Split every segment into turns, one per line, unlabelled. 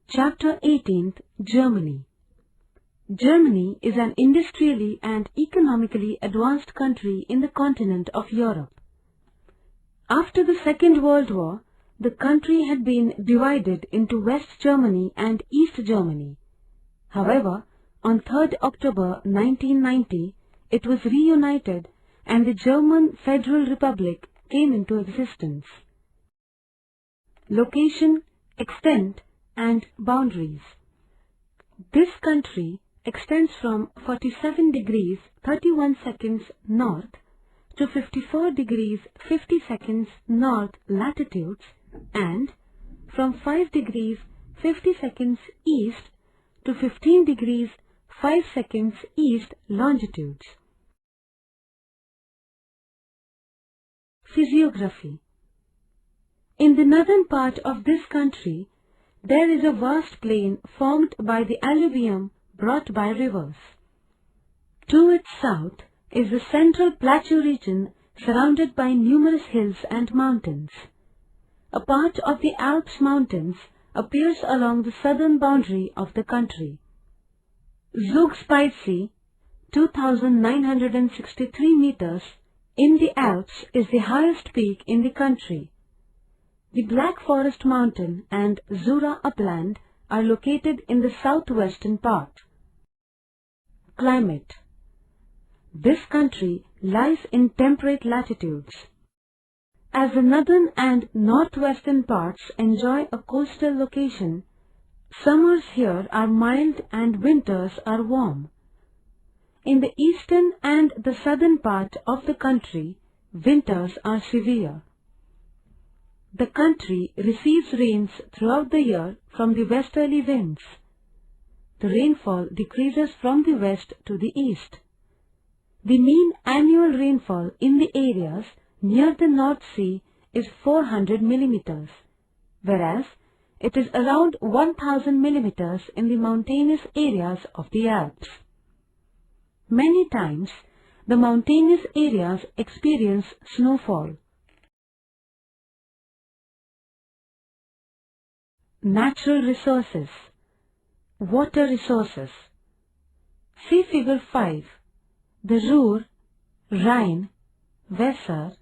Chapter 18th, Germany. Germany is an industrially and economically advanced country in the continent of Europe. After the Second World War, the country had been divided into West Germany and East Germany. However, on 3rd October 1990, it was reunited and the German Federal Republic came into existence. Location, extent, and boundaries. This country extends from 47 degrees 31 seconds north to 54 degrees 50 seconds north latitudes and from 5 degrees 50 seconds east to 15 degrees 5 seconds east longitudes. Physiography. In the northern part of this country, there is a vast plain formed by the alluvium brought by rivers. To its south is the central plateau region surrounded by numerous hills and mountains. A part of the Alps mountains appears along the southern boundary of the country. Zugspitze, 2,963 meters, in the Alps is the highest peak in the country. The Black Forest Mountain and Jura upland are located in the southwestern part. Climate. This country lies in temperate latitudes. As the northern and northwestern parts enjoy a coastal location, summers here are mild and winters are warm. In the eastern and the southern part of the country, winters are severe. The country receives rains throughout the year from the westerly winds. The rainfall decreases from the west to the east. The mean annual rainfall in the areas near the North Sea is 400 millimeters, whereas it is around 1000 millimeters in the mountainous areas of the Alps. Many times, the mountainous areas experience snowfall. Natural resources. Water resources. See Figure 5. The Ruhr, Rhine, Weser,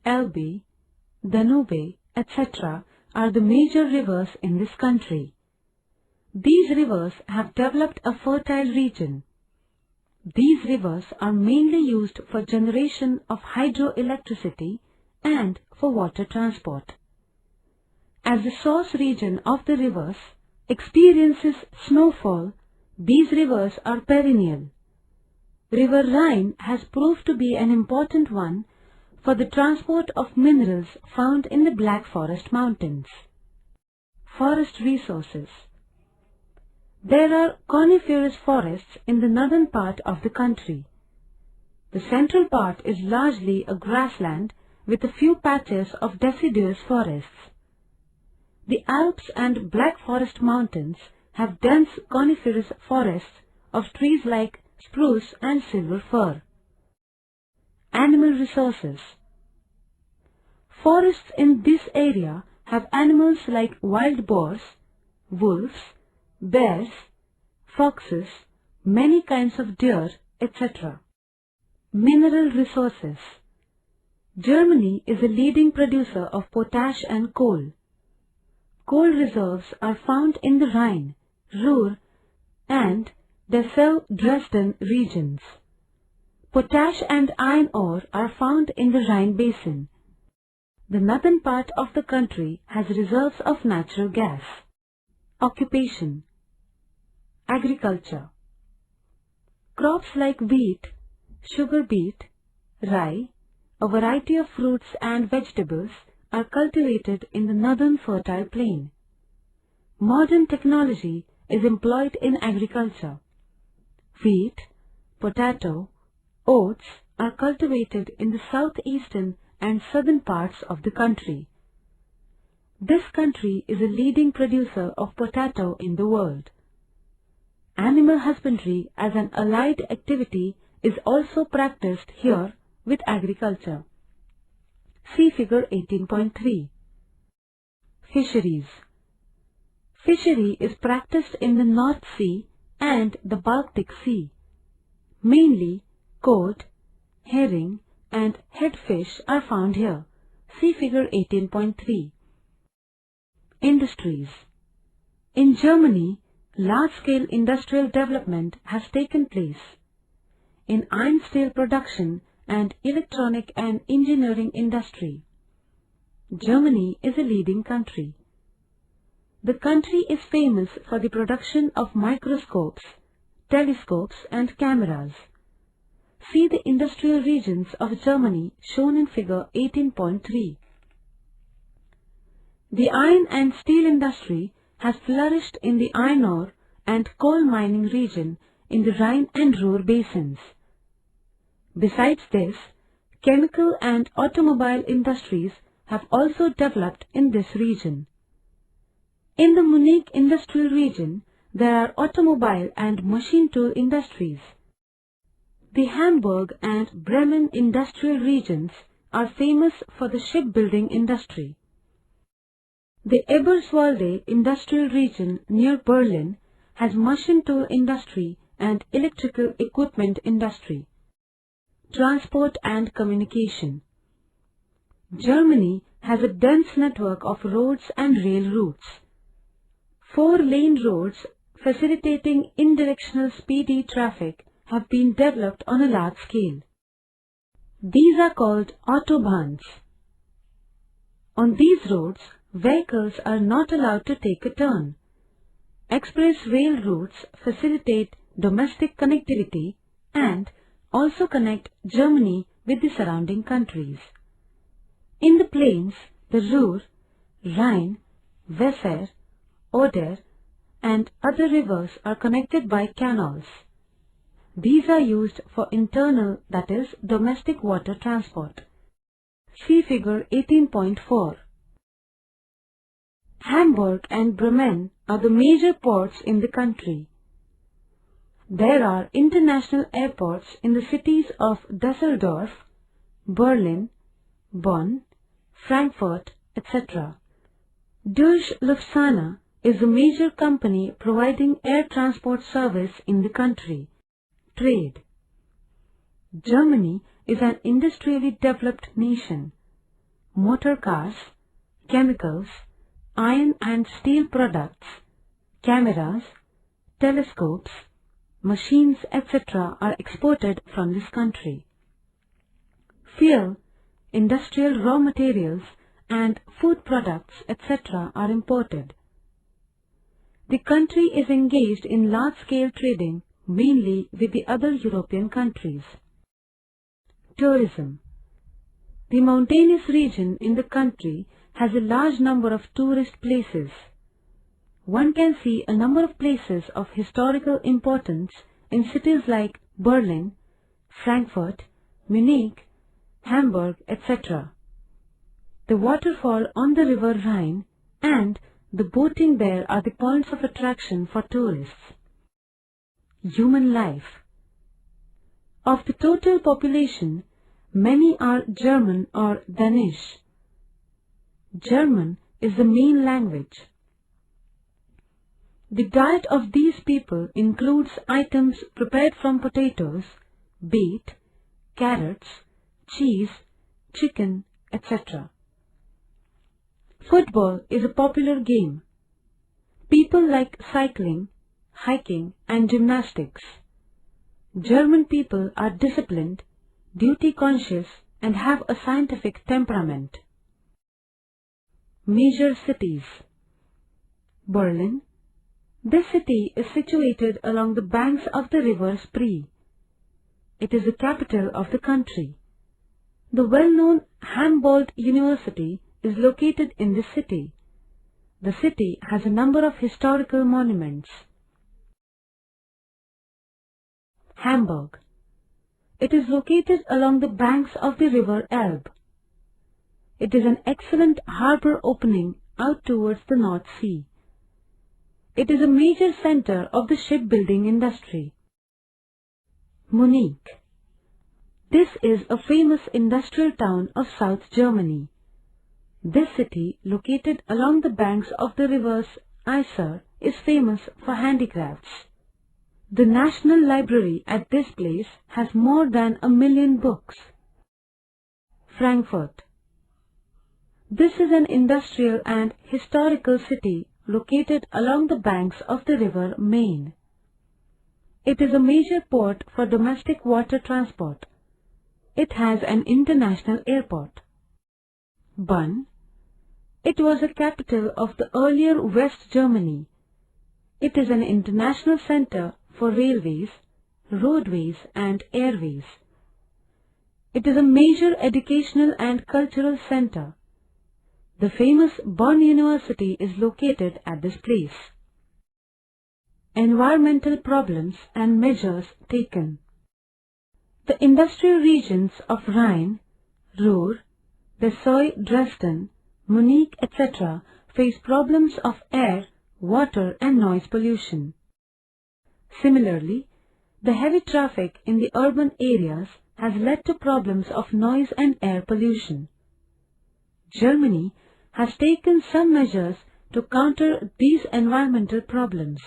Elbe, Danube, etc. are the major rivers in this country. These rivers have developed a fertile region. These rivers are mainly used for generation of hydroelectricity and for water transport. As the source region of the rivers experiences snowfall, these rivers are perennial. River Rhine has proved to be an important one for the transport of minerals found in the Black Forest Mountains. Forest resources. There are coniferous forests in the northern part of the country. The central part is largely a grassland with a few patches of deciduous forests. The Alps and Black Forest Mountains have dense coniferous forests of trees like spruce and silver fir. Animal resources. Forests in this area have animals like wild boars, wolves, bears, foxes, many kinds of deer, etc. Mineral resources. Germany is a leading producer of potash and coal. Coal reserves are found in the Rhine, Ruhr, and Dessau-Dresden regions. Potash and iron ore are found in the Rhine basin. The northern part of the country has reserves of natural gas. Occupation. Agriculture. Crops like wheat, sugar beet, rye, a variety of fruits and vegetables are cultivated in the northern fertile plain. Modern technology is employed in agriculture. Wheat, potato, oats are cultivated in the southeastern and southern parts of the country. This country is a leading producer of potato in the world. Animal husbandry as an allied activity is also practiced here with agriculture. See Figure 18.3. Fisheries. Fishery is practiced in the North Sea and the Baltic Sea. Mainly cod, herring and headfish are found here. See figure 18.3. Industries. In Germany, large-scale industrial development has taken place in iron steel production and electronic and engineering industry. Germany is a leading country. The country is famous for the production of microscopes, telescopes and cameras. See the industrial regions of Germany shown in figure 18.3. The iron and steel industry has flourished in the iron ore and coal mining region in the Rhine and Ruhr basins. Besides this, chemical and automobile industries have also developed in this region. In the Munich industrial region, there are automobile and machine tool industries. The Hamburg and Bremen industrial regions are famous for the shipbuilding industry. The Eberswalde industrial region near Berlin has machine tool industry and electrical equipment industry. Transport and communication. Germany has a dense network of roads and rail routes. 4-lane roads facilitating indirectional speedy traffic have been developed on a large scale. These are called autobahns. On these roads, vehicles are not allowed to take a turn. Express rail routes facilitate domestic connectivity and also connect Germany with the surrounding countries. In the plains, the Ruhr, Rhine, Weser, Oder and other rivers are connected by canals. These are used for internal, that is, domestic water transport. See figure 18.4. Hamburg and Bremen are the major ports in the country. There are international airports in the cities of Düsseldorf, Berlin, Bonn, Frankfurt, etc. Deutsche Lufthansa is a major company providing air transport service in the country. Trade. Germany is an industrially developed nation. Motor cars, chemicals, iron and steel products, cameras, telescopes, machines, etc. are exported from this country. Fuel, industrial raw materials and food products, etc. are imported. The country is engaged in large-scale trading, mainly with the other European countries. Tourism. The mountainous region in the country has a large number of tourist places. One can see a number of places of historical importance in cities like Berlin, Frankfurt, Munich, Hamburg, etc. The waterfall on the river Rhine and the boating there are the points of attraction for tourists. Human life. Of the total population, many are German or Danish. German is the main language. The diet of these people includes items prepared from potatoes, beet, carrots, cheese, chicken, etc. Football is a popular game. People like cycling, hiking and gymnastics. German people are disciplined, duty-conscious and have a scientific temperament. Major cities. Berlin. This city is situated along the banks of the river Spree. It is the capital of the country. The well-known Humboldt University is located in this city. The city has a number of historical monuments. Hamburg. It is located along the banks of the river Elbe. It is an excellent harbor opening out towards the North Sea. It is a major center of the shipbuilding industry. Munich. This is a famous industrial town of South Germany. This city, located along the banks of the rivers ISER is famous for handicrafts. The National Library at this place has more than 1 million books. Frankfurt. This is an industrial and historical city located along the banks of the river Main. It is a major port for domestic water transport. It has an international airport. Bonn. It was a capital of the earlier West Germany. It is an international center for railways, roadways and airways. It is a major educational and cultural center. The famous Bonn University is located at this place. Environmental problems and measures taken. The industrial regions of Rhine, Ruhr, Dessau, Dresden, Munich, etc. face problems of air, water and noise pollution. Similarly, the heavy traffic in the urban areas has led to problems of noise and air pollution. Germany has taken some measures to counter these environmental problems.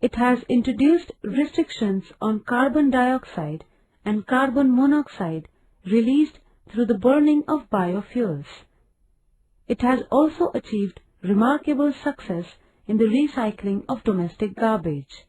It has introduced restrictions on carbon dioxide and carbon monoxide released through the burning of biofuels. It has also achieved remarkable success in the recycling of domestic garbage.